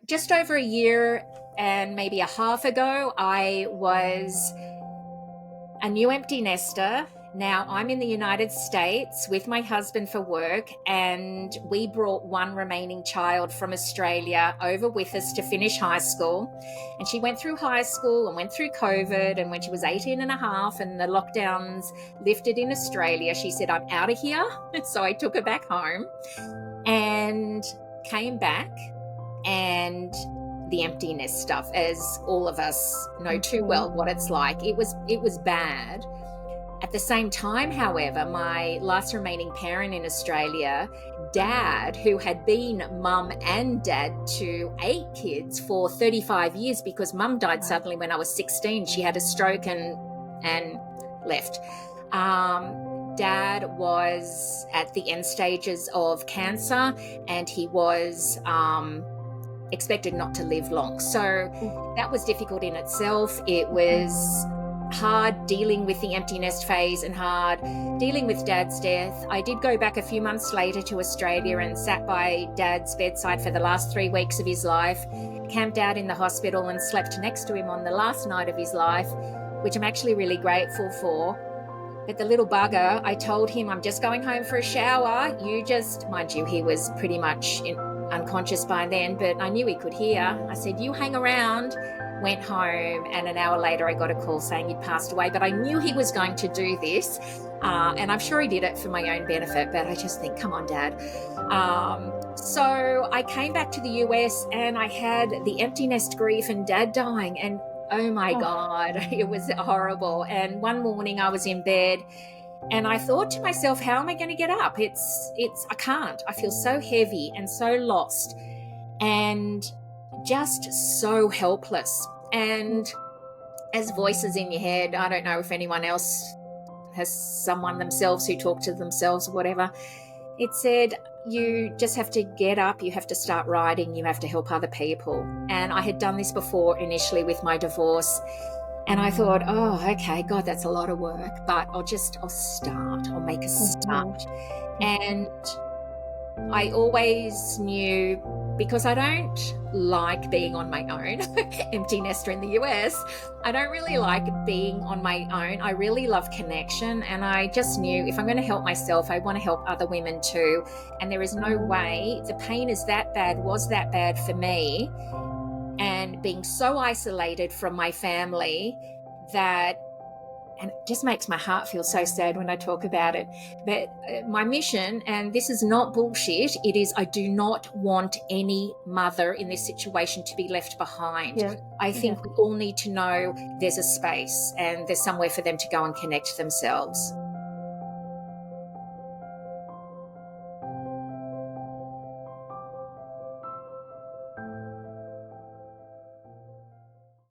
just over a year and maybe a half ago, I was a new empty nester. Now I'm in the United States with my husband for work, and we brought one remaining child from Australia over with us to finish high school. And she went through high school and went through COVID. And when she was 18 and a half and the lockdowns lifted in Australia, she said, I'm out of here. So I took her back home and came back, and the empty nest stuff, as all of us know too well what it's like. It was bad. At the same time, however, my last remaining parent in Australia, Dad, who had been mum and dad to 8 kids for 35 years, because mum died suddenly when I was 16. She had a stroke and left. Dad was at the end stages of cancer, and he was expected not to live long. So that was difficult in itself. It was hard dealing with the empty nest phase and hard dealing with Dad's death. I did go back a few months later to Australia and sat by Dad's bedside for the last 3 weeks of his life, camped out in the hospital and slept next to him on the last night of his life, which I'm actually really grateful for. But the little bugger, I told him, I'm just going home for a shower. Mind you, he was pretty much unconscious by then, but I knew he could hear. I said, you hang around. Went home, and an hour later I got a call saying he'd passed away. But I knew he was going to do this, and I'm sure he did it for my own benefit, but I just think, come on, Dad. So I came back to the US, and I had the empty nest grief and Dad dying, and oh my God, it was horrible. And one morning I was in bed and I thought to myself, how am I going to get up? I can't. I feel so heavy and so lost and just so helpless. And as voices in your head, I don't know if anyone else has someone themselves who talk to themselves or whatever, it said, you just have to get up, you have to start writing, you have to help other people. And I had done this before initially with my divorce. And I thought, oh, okay, God, that's a lot of work, but I'll start. I'll make a start. And I always knew, because I don't like being on my own, empty nester in the US, I don't really like being on my own. I really love connection. And I just knew if I'm going to help myself, I want to help other women too. And there is no way the pain was that bad for me. And being so isolated from my family and it just makes my heart feel so sad when I talk about it. But my mission, and this is not bullshit, it is, I do not want any mother in this situation to be left behind. Yeah. I think we all need to know there's a space and there's somewhere for them to go and connect themselves.